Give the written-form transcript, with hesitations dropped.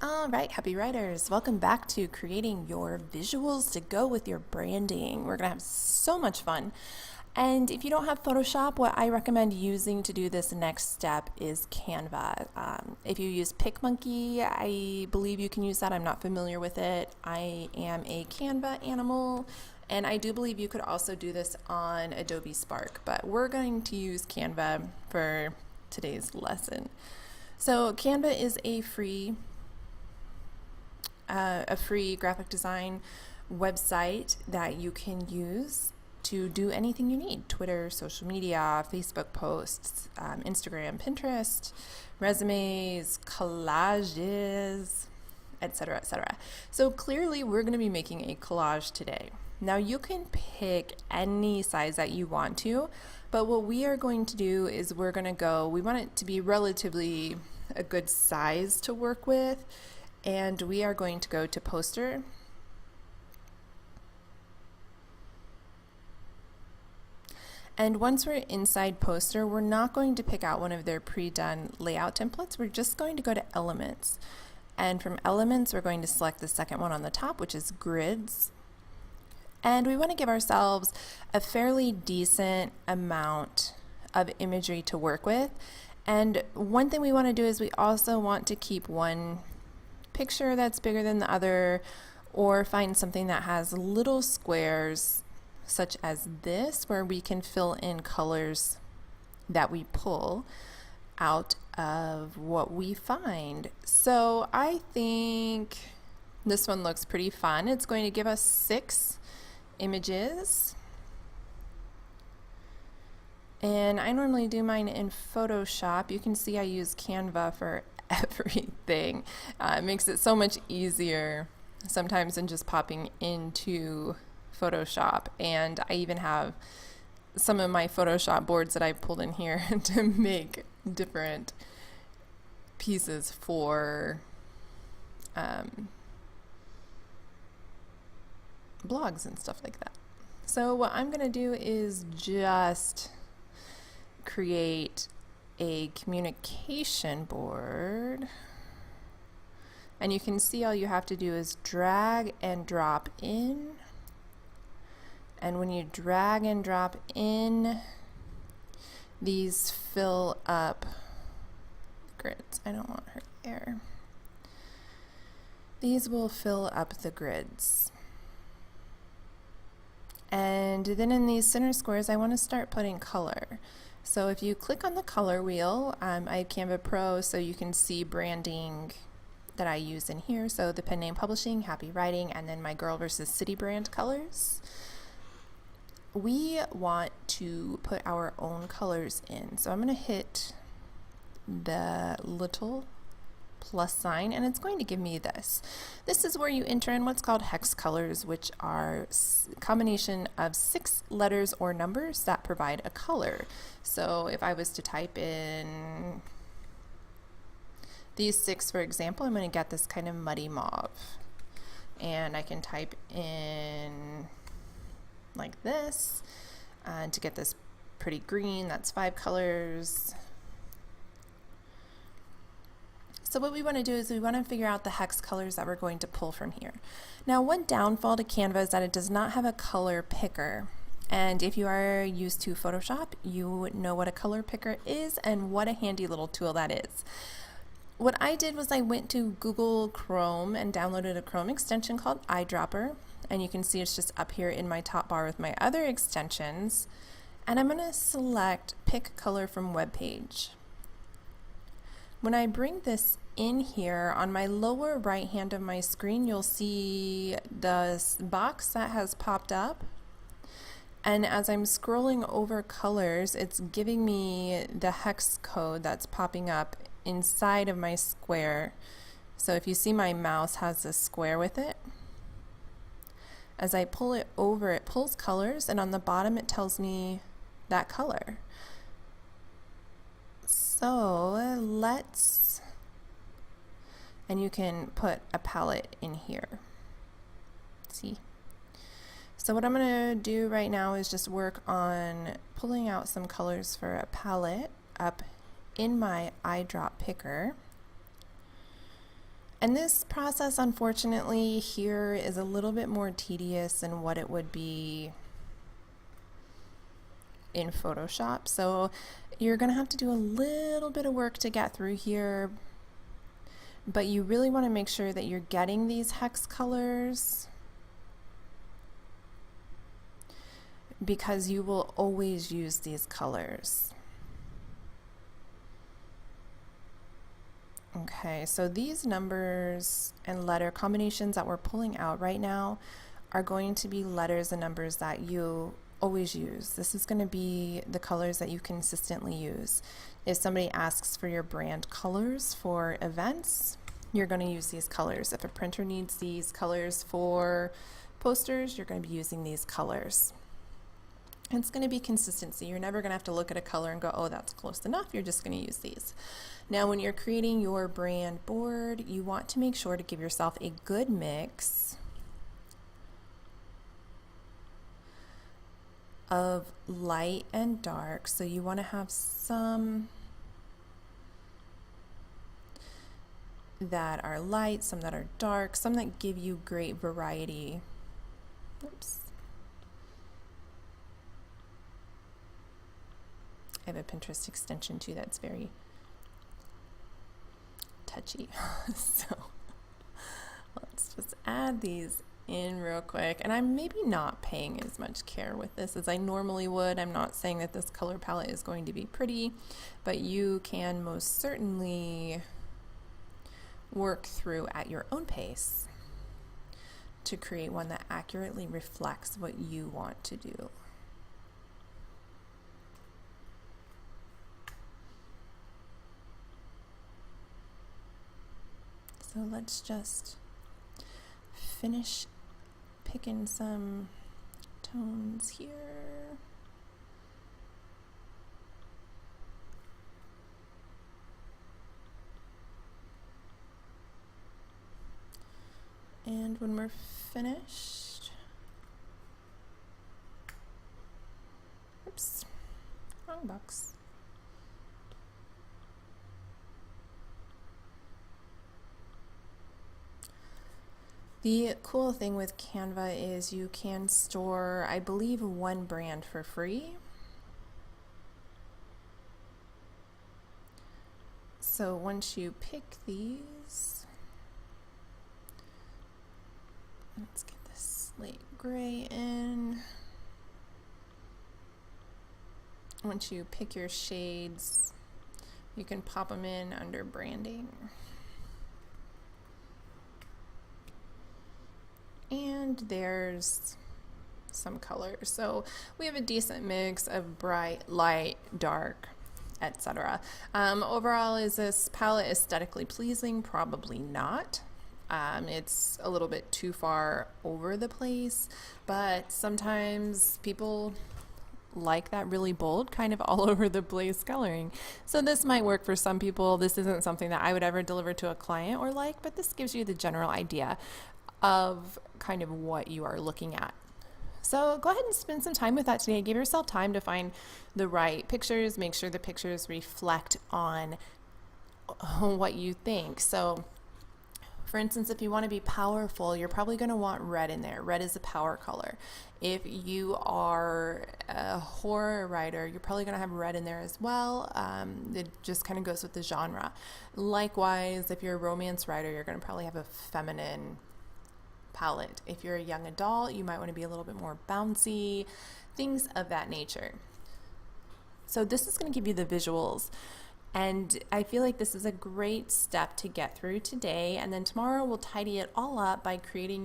All right, happy writers. Welcome back to creating your visuals to go with your branding. We're going to have so much fun. And if you don't have Photoshop, what I recommend using to do this next step is Canva. If you use PicMonkey, I believe you can use that. I'm not familiar with it. I am a Canva animal, and I do believe you could also do this on Adobe Spark, but we're going to use Canva for today's lesson. So Canva is a free graphic design website that you can use to do anything you need: Twitter, social media, Facebook posts, Instagram, Pinterest, resumes, collages, etc., etc. So clearly we're going to be making a collage today. Now you can pick any size that you want to, but what we are going to do is we want it to be relatively a good size to work with, and we are going to go to poster. And once we're inside poster, we're not going to pick out one of their pre-done layout templates. We're just going to go to elements. And from elements, we're going to select the second one on the top, which is grids. And we want to give ourselves a fairly decent amount of imagery to work with. And one thing we want to do is we also want to keep one picture that's bigger than the other, or find something that has little squares such as this, where we can fill in colors that we pull out of what we find. So I think this one looks pretty fun. It's going to give us 6 images. And I normally do mine in Photoshop. You can see I use Canva for everything. It makes it so much easier sometimes than just popping into Photoshop. And I even have some of my Photoshop boards that I pulled in here to make different pieces for blogs and stuff like that. So what I'm going to do is just create a communication board, and you can see all you have to do is drag and drop in. And when you drag and drop in, these fill up the grids. I don't want her there. These will fill up the grids. And then in these center squares, I want to start putting color. So if you click on the color wheel, I have Canva Pro, so you can see branding that I use in here. So the pen name publishing, happy writing, and then my girl versus city brand colors. We want to put our own colors in. So I'm going to hit the little plus sign, and it's going to give me this. This is where you enter in what's called hex colors, which are a combination of 6 letters or numbers that provide a color. So if I was to type in these 6, for example, I'm going to get this kind of muddy mauve. And I can type in like this to get this pretty green. That's 5 colors. So what we want to do is we want to figure out the hex colors that we're going to pull from here. Now, one downfall to Canva is that it does not have a color picker. And if you are used to Photoshop, you know what a color picker is and what a handy little tool that is. What I did was I went to Google Chrome and downloaded a Chrome extension called Eyedropper. And you can see it's just up here in my top bar with my other extensions. And I'm going to select Pick Color from Web Page. When I bring this in here, on my lower right hand of my screen, you'll see the box that has popped up. And as I'm scrolling over colors, it's giving me the hex code that's popping up inside of my square. So if you see, my mouse has a square with it. As I pull it over, it pulls colors, and on the bottom it tells me that color. So and you can put a palette in here. See? So what I'm going to do right now is just work on pulling out some colors for a palette up in my eyedrop picker. And this process, unfortunately, here is a little bit more tedious than what it would be in Photoshop. So you're going to have to do a little bit of work to get through here, but you really want to make sure that you're getting these hex colors, because you will always use these colors. Okay, so these numbers and letter combinations that we're pulling out right now are going to be letters and numbers that you always use. This is going to be the colors that you consistently use. If somebody asks for your brand colors for events, you're going to use these colors. If a printer needs these colors for posters, you're going to be using these colors. It's going to be consistency. You're never going to have to look at a color and go, oh, that's close enough. You're just going to use these. Now, when you're creating your brand board, you want to make sure to give yourself a good mix of light and dark. So you want to have some that are light, some that are dark, some that give you great variety. Oops. I have a Pinterest extension too that's very touchy. So let's just add these in real quick. And I'm maybe not paying as much care with this as I normally would. I'm not saying that this color palette is going to be pretty, but you can most certainly work through at your own pace to create one that accurately reflects what you want to do. So let's just finish picking some tones here. And when we're finished, oops, wrong box. The cool thing with Canva is you can store, I believe, one brand for free. So once you pick these, let's get this slate gray in. Once you pick your shades, you can pop them in under branding. And there's some colors. So we have a decent mix of bright, light, dark, etc. Overall, is this palette aesthetically pleasing? Probably not. It's a little bit too far over the place, but sometimes people like that really bold, kind of all over the place coloring. So this might work for some people. This isn't something that I would ever deliver to a client or like, but this gives you the general idea of kind of what you are looking at. So go ahead and spend some time with that today. Give yourself time to find the right pictures. Make sure the pictures reflect on what you think. So for instance, if you want to be powerful, you're probably going to want red in there. Red is a power color. If you are a horror writer, you're probably going to have red in there as well. It just kind of goes with the genre. Likewise, if you're a romance writer, you're going to probably have a feminine palette. If you're a young adult, you might want to be a little bit more bouncy, things of that nature. So this is going to give you the visuals, and I feel like this is a great step to get through today, and then tomorrow we'll tidy it all up by creating